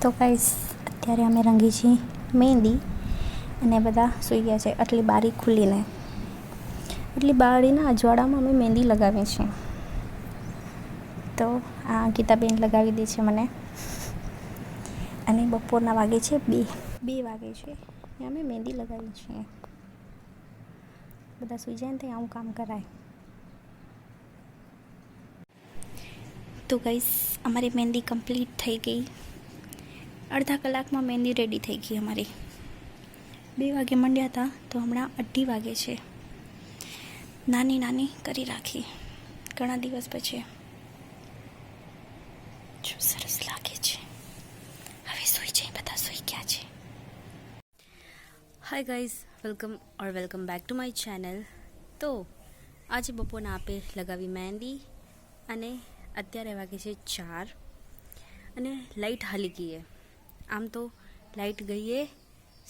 તો ગાઈસ અત્યારે અમે રંગી છીએ મહેંદી અને બધા સૂઈ ગયા છે. આટલી બારી ખુલીને એટલી બારીના અજવાળામાં અમે મહેંદી લગાવી છે. તો આ ગીતાબેન લગાવી દે છે મને અને બપોરના વાગે છે 2 વાગે છે અમે મહેંદી લગાવી છે. બધા સૂઈ જાય ને ત્યાં આવું કામ કરાય. તો ગાઈસ અમારી મહેંદી કમ્પ્લીટ થઈ ગઈ. અડધા કલાકમાં મહેંદી રેડી થઈ ગઈ અમારી. 2 વાગે મંડ્યા હતા તો હમણાં 2:30 વાગે છે. નાની નાની કરી રાખી ઘણા દિવસ પછી. જો સરસ લાગે છે. હવે સૂઈ જાય, બધા સૂઈ ગયા છે. Hi guys, welcome back to my channel. તો આજે બપોરના આપે લગાવી મહેંદી અને અત્યારે વાગે છે 4 અને લાઇટ હાલી ગઈ છે. આમ તો લાઇટ ગઈ એ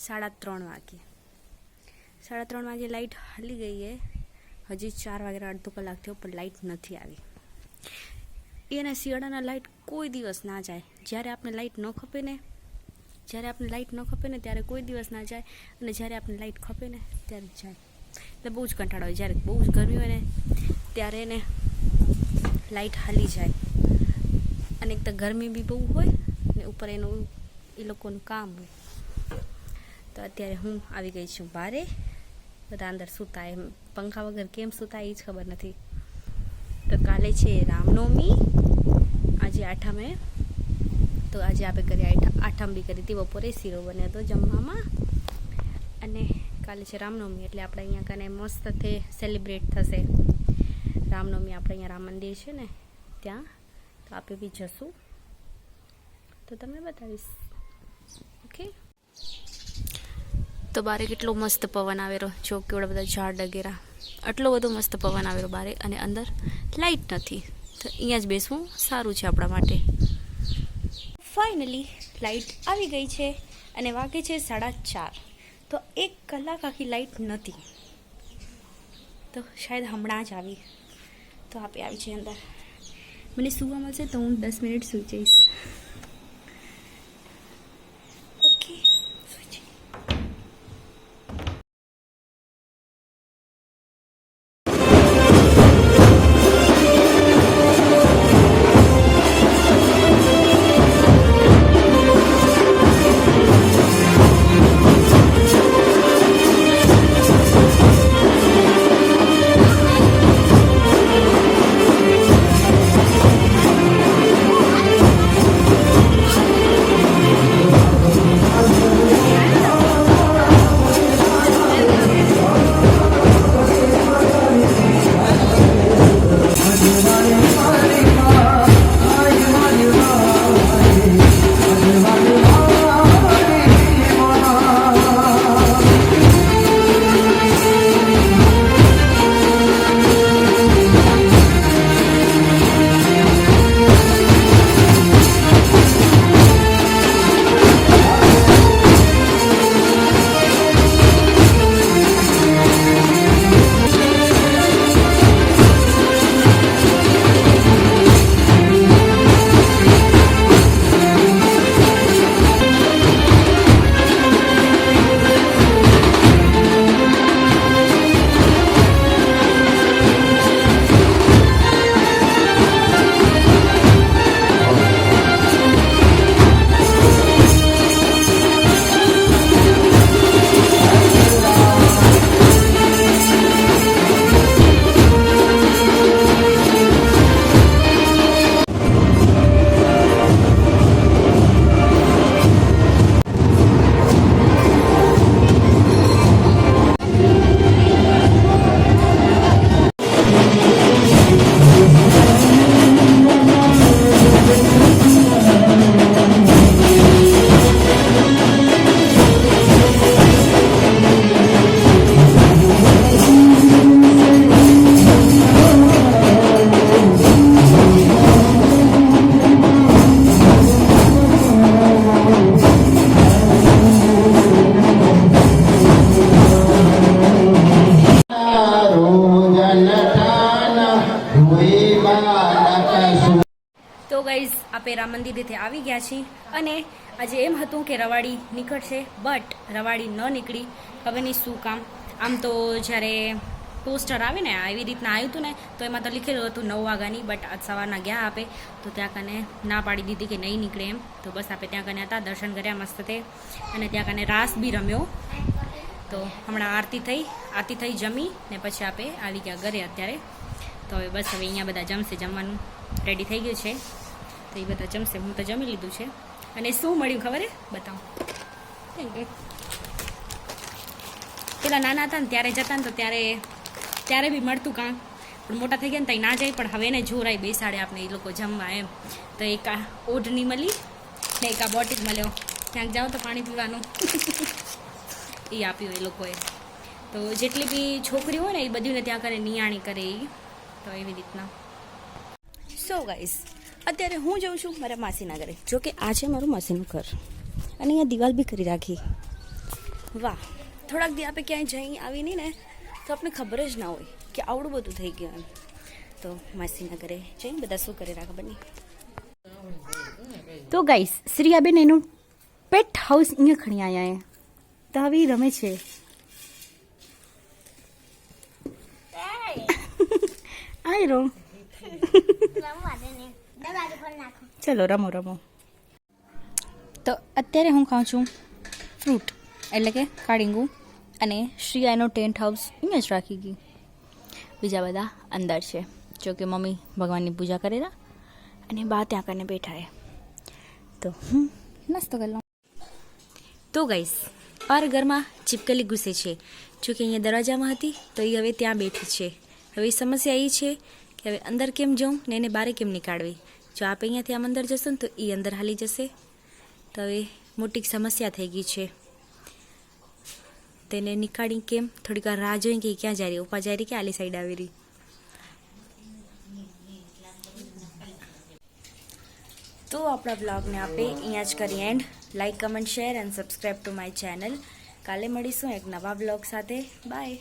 3:30 વાગે. 3:30 વાગે લાઇટ હાલી ગઈ છે. હજી 4 વાગે અડધો કલાક થયો પણ લાઇટ નથી આવી. એને શિયાળાના લાઇટ કોઈ દિવસ ના જાય. જ્યારે આપણે લાઇટ ન ખપે ને ત્યારે કોઈ દિવસ ના જાય અને જ્યારે આપણે લાઇટ ખપે ને ત્યારે જાય. એટલે બહુ જ કંટાળો હોય. જ્યારે બહુ જ ગરમી હોય ને ત્યારે એને લાઇટ હાલી જાય. અને એક તો ગરમી બી બહુ હોય ને ઉપર એનું એ લોકોનું કામ હોય. તો અત્યારે હું આવી ગઈ છું બારે. બધા અંદર સૂતા, એમ પંખા વગર કેમ સૂતા એ જ ખબર નથી. તો કાલે છે રામનવમી, આજે 8મ. તો આજે આપણે કરી 8મ બી કરી હતી. બપોરે શીરો બન્યો હતો જમવામાં. અને કાલે છે રામનવમી એટલે આપણે અહીંયા કને મસ્ત સેલિબ્રેટ થશે રામનવમી. આપણે અહીંયા રામ મંદિર છે ને ત્યાં, તો આપણે બી જશું તો તમને બતાવીશ. ઓકે. તો બારે કેટલો મસ્ત પવન આવેલો. જો કેવડા બધા ઝાડ વગેરે, આટલો બધો મસ્ત પવન આવેલો બારે. અને અંદર લાઇટ નથી તો અહીંયા જ બેસવું સારું છે આપણા માટે. ફાઇનલી લાઇટ આવી ગઈ છે અને વાગે છે 4:30. તો 1 કલાક આખી લાઇટ નથી. તો શાયદ હમણાં જ આવી. તો આપણે આવી છે અંદર. મને સૂવા મળશે તો હું 10 મિનિટ સૂઈ જઈશ. ઓકે, સૂઈ જઈશ. લીધેથી આવી ગયા છીએ અને આજે એમ હતું કે રવાડી નીકળશે બટ રવાડી ન નીકળી. ખબર નહીં શું કામ. આમ તો જ્યારે પોસ્ટર આવે ને એવી રીતના આવ્યું હતું ને તો એમાં તો લખેલું હતું 9 વાગ્યાની, બટ આજ સવારના ગયા આપે તો ત્યાં કને ના પાડી દીધી કે નહીં નીકળે એમ. તો બસ આપણે ત્યાં કને હતા, દર્શન કર્યા મસ્ત તે, અને ત્યાં કને રાસ બી રમ્યો. તો હમણાં આરતી થઈ જમી ને પછી આપણે આવી ગયા ઘરે અત્યારે. તો હવે બસ હવે અહીંયા બધા જમશે, જમવાનું રેડી થઈ ગયું છે તો એ બધા જમશે. હું તો જમી લીધું છે. અને શું મળ્યું ખબર હે? બતાવું. પેલા નાના હતા ને ત્યારે જતા ને તો ત્યારે બી મળતું કામ, પણ મોટા થઈ ગયા ને તો ના જાય, પણ હવે એને જોરાઈ બેસાડે આપણે એ લોકો જમવા એમ. તો એક આ ઓઢણી મળી ને એક આ બોટલ મળ્યો, ક્યાંક જાઓ તો પાણી પીવાનું એ આપ્યું એ લોકોએ. તો જેટલી બી છોકરી હોય ને એ બધીને ત્યાં કરે નિયાણી કરે એ. તો એવી રીતના. સો ગાઈઝ અત્યારે હું જાઉં છું મારા માસીના ઘરે. જો કે આ છે મારું માસીનું ઘર અને અહીંયા દિવાલ બી કરી રાખી. વાહ, થોડાક દી આપણે ક્યાંય જઈ આવી નહીં ને તો આપણે ખબર જ ના હોય કે આવડું બધું થઈ ગયું એમ. તો માસીના ઘરે જઈને બધા શું કરે ખબર નહીં. તો ગાઈઝ શ્રીયાબેન એનું પેટ હાઉસ અહીંયા ખણી આવ્યા તો આવી રમે છે. આઈ રો ચલો રમો. તો અત્યારે હું ખાઉં છું ફ્રૂટ એટલે કે કાળીંગું, અને શ્રીયા એનો ટેન્ટ હાઉસ અહીંયા જ રાખી ગઈ. બીજા બધા અંદર છે. જો કે મમ્મી ભગવાનની પૂજા કરેલા અને બા ત્યાં કરીને બેઠા. તો હું નાસ્તો કરી લઉં. તો ગાઈસ ઓર ઘરમાં ચીપકલી ઘૂસે છે. જો કે અહીંયા દરવાજામાં હતી તો એ હવે ત્યાં બેઠી છે. હવે સમસ્યા એ છે કે હવે અંદર કેમ જાઉં ને એને બારે કેમ નીકાળવી. જો આપણે અહીંયાથી આમ અંદર જશું ને તો એ અંદર હાલી જશે. તો હવે મોટી સમસ્યા થઈ ગઈ છે. તેને નીકાળી કેમ થોડીક વાર રાહ જોઈ કે ક્યાં જાય રહી, ઉપા જાય રહી કે આલી સાઈડ આવી રહી. તો આપણા બ્લોગને આપણે અહીંયા જ કરીએ and. Like, comment, share and subscribe two my channel. કાલે મળીશું એક નવા બ્લોગ સાથે. બાય.